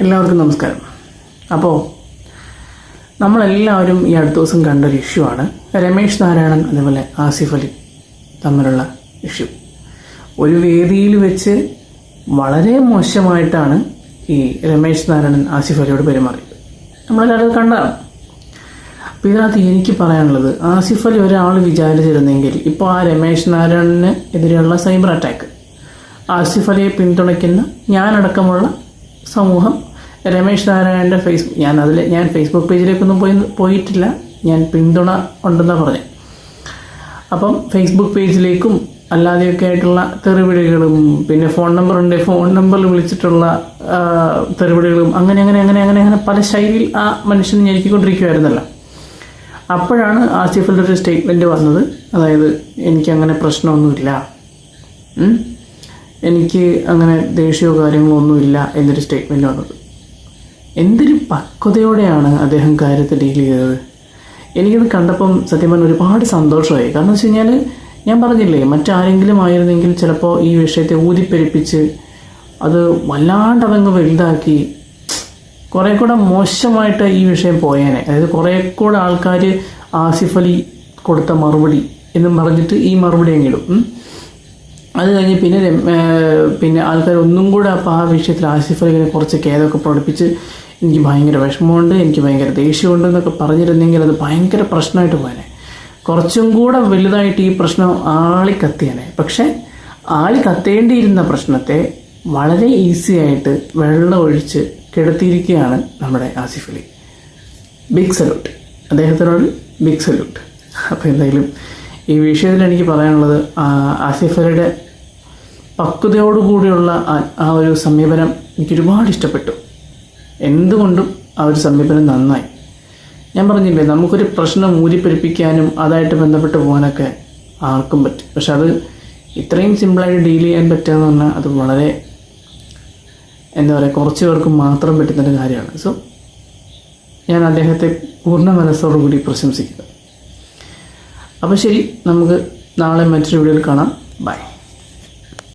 എല്ലാവർക്കും നമസ്കാരം. അപ്പോൾ നമ്മളെല്ലാവരും ഈ അടുത്ത ദിവസം കണ്ടൊരു ഇഷ്യൂ ആണ് രമേശ് നാരായണൻ അതേപോലെ ആസിഫ് അലി തമ്മിലുള്ള ഇഷ്യൂ. ഒരു വേദിയിൽ വെച്ച് വളരെ മോശമായിട്ടാണ് ഈ രമേശ് നാരായണൻ ആസിഫ് അലിയോട് പെരുമാറിയത്. നമ്മളെല്ലാവരും കണ്ടതാണ്. അപ്പോൾ ഇതിനകത്ത് എനിക്ക് പറയാനുള്ളത്, ആസിഫ് അലി ഒരാൾ വിചാരിച്ചിരുന്നെങ്കിൽ ഇപ്പോൾ ആ രമേശ് നാരായണന് എതിരെയുള്ള സൈബർ അറ്റാക്ക്, ആസിഫ് അലിയെ പിന്തുണയ്ക്കുന്ന ഞാനടക്കമുള്ള സമൂഹം രമേശ് നാരായണൻ്റെ ഞാൻ ഫേസ്ബുക്ക് പേജിലേക്കൊന്നും പോയിട്ടില്ല, ഞാൻ പിന്തുണ ഉണ്ടെന്നാണ് പറഞ്ഞത്. അപ്പം ഫേസ്ബുക്ക് പേജിലേക്കും അല്ലാതെയൊക്കെ ആയിട്ടുള്ള തെറിവിളികളും, പിന്നെ ഫോൺ നമ്പറിൽ വിളിച്ചിട്ടുള്ള തെറിവിളികളും അങ്ങനെ പല ശൈലിയിൽ ആ മനുഷ്യൻ ഞെരുക്കിക്കൊണ്ടിരിക്കുമായിരുന്നല്ലോ. അപ്പോഴാണ് ആസിഫിൻ്റെ ഒരു സ്റ്റേറ്റ്മെൻറ്റ് വന്നത്, അതായത് എനിക്കങ്ങനെ പ്രശ്നമൊന്നുമില്ല, എനിക്ക് അങ്ങനെ ദേഷ്യമോ കാര്യങ്ങളോ ഒന്നുമില്ല എന്നൊരു സ്റ്റേറ്റ്മെൻറ്റ് വന്നത്. എന്തൊരു പക്വതയോടെയാണ് അദ്ദേഹം കാര്യത്തെ ഡീൽ ചെയ്തത്. എനിക്കത് കണ്ടപ്പം സത്യം പറഞ്ഞാൽ ഒരുപാട് സന്തോഷമായി. കാരണം വെച്ച് കഴിഞ്ഞാൽ, ഞാൻ പറഞ്ഞില്ലേ, മറ്റാരെങ്കിലും ആയിരുന്നെങ്കിൽ ചിലപ്പോൾ ഈ വിഷയത്തെ ഊതിപ്പെരുപ്പിച്ച് അത് വല്ലാണ്ടതങ്ങ് വലുതാക്കി കുറേ കൂടെ മോശമായിട്ട് ഈ വിഷയം പോയേനെ. അതായത് കുറേ കൂടെ ആൾക്കാർ ആസിഫ് അലി കൊടുത്ത മറുപടി എന്നും പറഞ്ഞിട്ട് ഈ മറുപടി എങ്കിലും അത് കഴിഞ്ഞ് പിന്നെ ആൾക്കാർ ഒന്നും കൂടെ അപ്പോൾ ആ വിഷയത്തിൽ ആസിഫ് അലിനെ കുറച്ച് ഖേദമൊക്കെ പ്രകടിപ്പിച്ച് എനിക്ക് ഭയങ്കര വിഷമമുണ്ട്, എനിക്ക് ഭയങ്കര ദേഷ്യമുണ്ട് എന്നൊക്കെ പറഞ്ഞിരുന്നെങ്കിൽ അത് ഭയങ്കര പ്രശ്നമായിട്ട് പോയേനെ. കുറച്ചും കൂടെ വലുതായിട്ട് ഈ പ്രശ്നം ആളിക്കത്തിയേനെ. പക്ഷേ ആളിക്കത്തേണ്ടിയിരുന്ന പ്രശ്നത്തെ വളരെ ഈസി ആയിട്ട് വെള്ളം ഒഴിച്ച് കെടുത്തിയിരിക്കുകയാണ് നമ്മുടെ ആസിഫ് അലി. ബിഗ് സല്യൂട്ട്, അദ്ദേഹത്തിനോട് ബിഗ് സല്യൂട്ട്. അപ്പോൾ എന്തായാലും ഈ വിഷയത്തിൽ എനിക്ക് പറയാനുള്ളത്, ആസിഫ് അലിയുടെ പക്വതയോടുകൂടിയുള്ള ആ ഒരു സമീപനം എനിക്കൊരുപാട് ഇഷ്ടപ്പെട്ടു. എന്തുകൊണ്ടും ആ ഒരു സമീപനം നന്നായി. ഞാൻ പറഞ്ഞില്ലേ, നമുക്കൊരു പ്രശ്നം ഊരിപ്പെരുപ്പിക്കാനും അതായിട്ട് ബന്ധപ്പെട്ട് പോകാനൊക്കെ ആർക്കും പറ്റും. പക്ഷെ അത് ഇത്രയും സിമ്പിളായിട്ട് ഡീൽ ചെയ്യാൻ പറ്റുക എന്ന് പറഞ്ഞാൽ അത് വളരെ കുറച്ച് പേർക്ക് മാത്രം പറ്റുന്നൊരു കാര്യമാണ്. സോ ഞാൻ അദ്ദേഹത്തെ പൂർണ്ണ മനസ്സോടുകൂടി പ്രശംസിക്കുക. അപ്പോൾ ശരി, നമുക്ക് നാളെ മറ്റൊരു വീഡിയോയിൽ കാണാം. ബൈ.